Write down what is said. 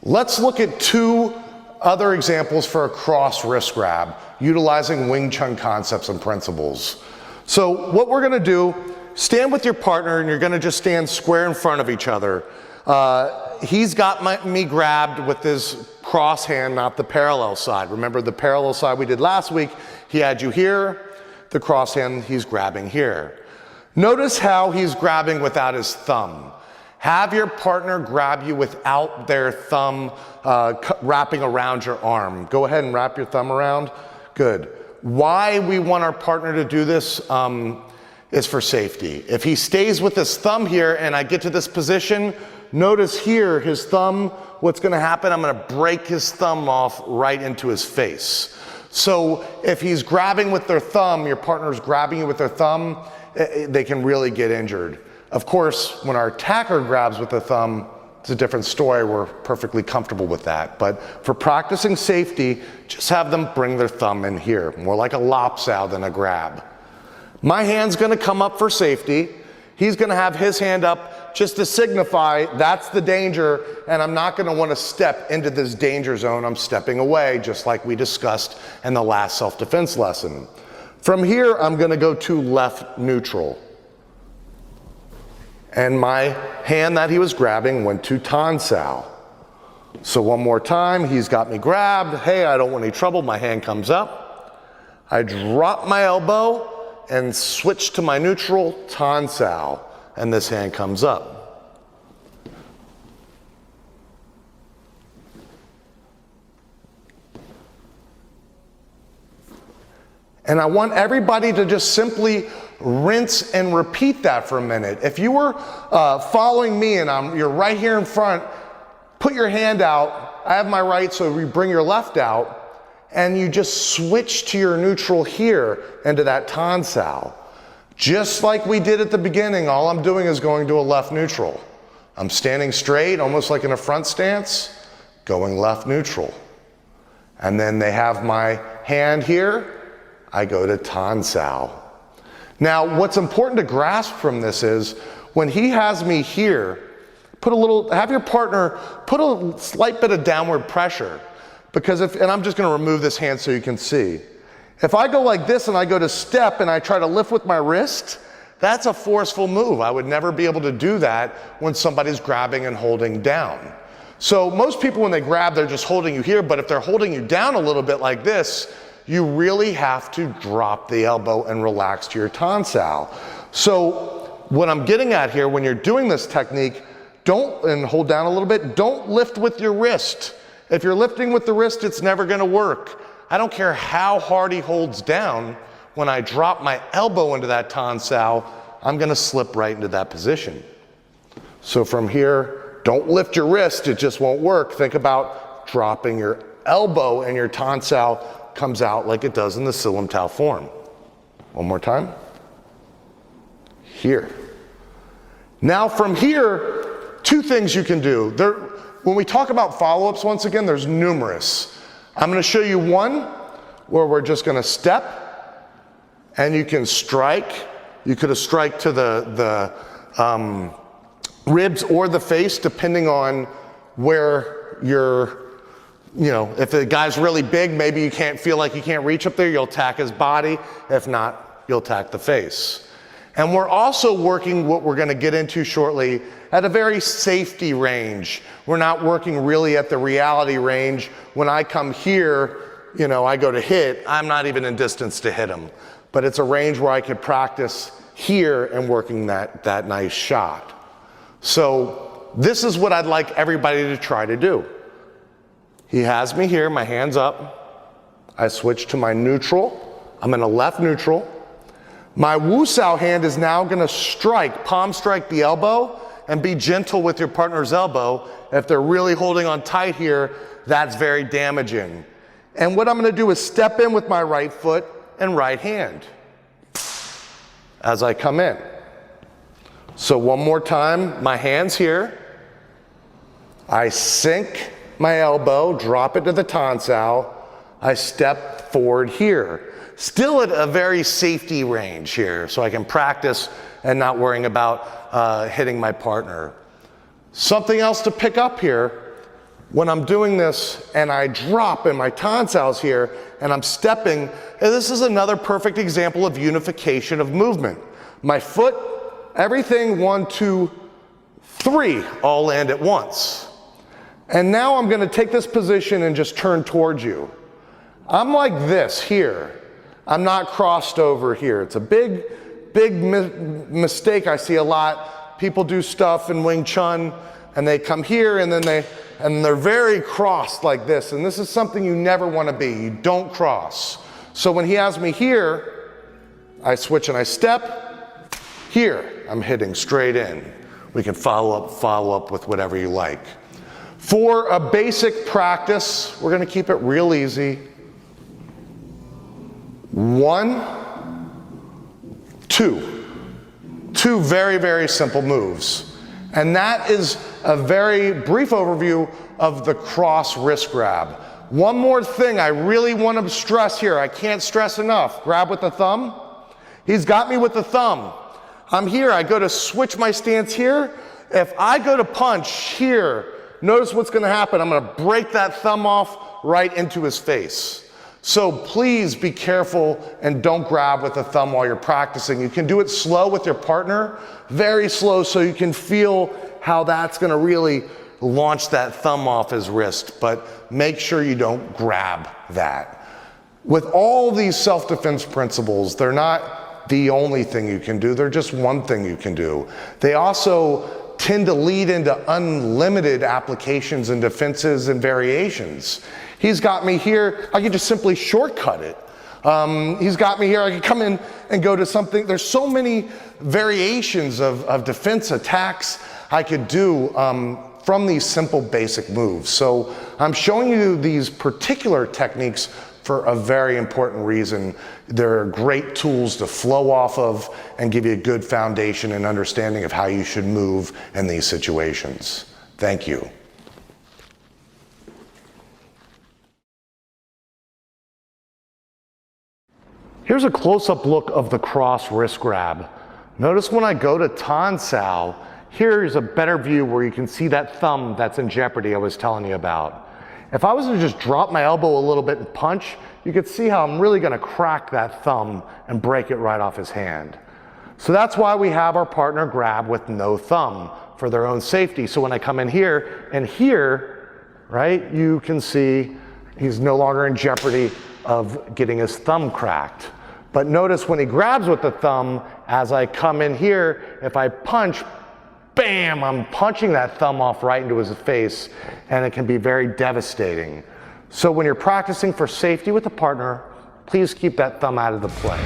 Let's look at two other examples for a cross wrist grab, utilizing Wing Chun concepts and principles. So what we're gonna do, stand with your partner and you're gonna just stand square in front of each other. He's got me grabbed with his cross hand, not the parallel side. Remember the parallel side we did last week, he had you here, the cross hand he's grabbing here. Notice how he's grabbing without his thumb. Have your partner grab you without their thumb wrapping around your arm. Go ahead and wrap your thumb around. Good. Why we want our partner to do this is for safety. If he stays with his thumb here and I get to this position, notice here his thumb, what's gonna happen, I'm gonna break his thumb off right into his face. So if he's grabbing with their thumb, your partner's grabbing you with their thumb, they can really get injured. Of course, when our attacker grabs with the thumb, it's a different story. We're perfectly comfortable with that. But for practicing safety, just have them bring their thumb in here, more like a lopsow than a grab. My hand's gonna come up for safety. He's gonna have his hand up just to signify that's the danger, and I'm not gonna wanna step into this danger zone. I'm stepping away, just like we discussed in the last self-defense lesson. From here, I'm gonna go to left neutral. And my hand that he was grabbing went to Tan Sao. So one more time, he's got me grabbed. Hey, I don't want any trouble, my hand comes up. I drop my elbow and switch to my neutral, Tan Sao, and this hand comes up. And I want everybody to just simply rinse and repeat that for a minute. If you were following me and you're right here in front, put your hand out. I have my right, so you bring your left out, and you just switch to your neutral here into that Tan Sao. Just like we did at the beginning, all I'm doing is going to a left neutral. I'm standing straight, almost like in a front stance, going left neutral. And then they have my hand here, I go to Tan Sao. Now, what's important to grasp from this is when he has me here, have your partner put a slight bit of downward pressure, because and I'm just gonna remove this hand so you can see. If I go like this and I go to step and I try to lift with my wrist, that's a forceful move. I would never be able to do that when somebody's grabbing and holding down. So most people when they grab, they're just holding you here, but if they're holding you down a little bit like this, you really have to drop the elbow and relax to your Tan Sao. So what I'm getting at here, when you're doing this technique, and hold down a little bit, don't lift with your wrist. If you're lifting with the wrist, it's never gonna work. I don't care how hard he holds down, when I drop my elbow into that Tan Sao, I'm gonna slip right into that position. So from here, don't lift your wrist, it just won't work. Think about dropping your elbow and your Tan Sao comes out like it does in the Silam Tao form. One more time. Here. Now from here, two things you can do. When we talk about follow-ups, once again, there's numerous. I'm gonna show you one where we're just gonna step and you can strike. You could have strike to the ribs or the face, depending on where you're, if the guy's really big, maybe you can't feel like you can't reach up there, you'll attack his body. If not, you'll attack the face. And we're also working what we're gonna get into shortly at a very safety range. We're not working really at the reality range. When I come here, I go to hit, I'm not even in distance to hit him. But it's a range where I could practice here and working that nice shot. So this is what I'd like everybody to try to do. He has me here, my hand's up. I switch to my neutral. I'm in a left neutral. My Wu Sao hand is now gonna palm strike the elbow, and be gentle with your partner's elbow. If they're really holding on tight here, that's very damaging. And what I'm gonna do is step in with my right foot and right hand as I come in. So one more time, my hand's here. I sink my elbow, drop it to the Tan Sao. I step forward here. Still at a very safety range here, so I can practice and not worrying about hitting my partner. Something else to pick up here, when I'm doing this and I drop and my tonsils here and I'm stepping, and this is another perfect example of unification of movement. My foot, everything, 1, 2, 3, all land at once. And now I'm going to take this position and just turn towards you. I'm like this here. I'm not crossed over here. It's a big mistake I see a lot. People do stuff in Wing Chun and they come here and then they're very crossed like this. And this is something you never want to be. You don't cross. So when he has me here, I switch and I step. Here, I'm hitting straight in. We can follow up with whatever you like. For a basic practice, we're going to keep it real easy. 1, 2. 2 very, very simple moves. And that is a very brief overview of the cross wrist grab. One more thing I really want to stress here. I can't stress enough. Grab with the thumb. He's got me with the thumb. I'm here. I go to switch my stance here. If I go to punch here, notice what's going to happen. I'm going to break that thumb off right into his face. So please be careful and don't grab with the thumb while you're practicing. You can do it slow with your partner, very slow, so you can feel how that's going to really launch that thumb off his wrist, but make sure you don't grab that. With all these self-defense principles, they're not the only thing you can do. They're just one thing you can do. They also tend to lead into unlimited applications and defenses and variations. He's got me here, I can just simply shortcut it. He's got me here, I can come in and go to something. There's so many variations of defense attacks I could do from these simple basic moves. So I'm showing you these particular techniques for a very important reason. They're great tools to flow off of and give you a good foundation and understanding of how you should move in these situations. Thank you. Here's a close-up look of the cross wrist grab. Notice when I go to tonsil, here's a better view where you can see that thumb that's in jeopardy I was telling you about. If I was to just drop my elbow a little bit and punch, you could see how I'm really going to crack that thumb and break it right off his hand. So that's why we have our partner grab with no thumb for their own safety. So when I come in here and here, right, you can see he's no longer in jeopardy of getting his thumb cracked. But notice when he grabs with the thumb, as I come in here, if I punch, bam, I'm punching that thumb off right into his face, and it can be very devastating. So when you're practicing for safety with a partner, please keep that thumb out of the play.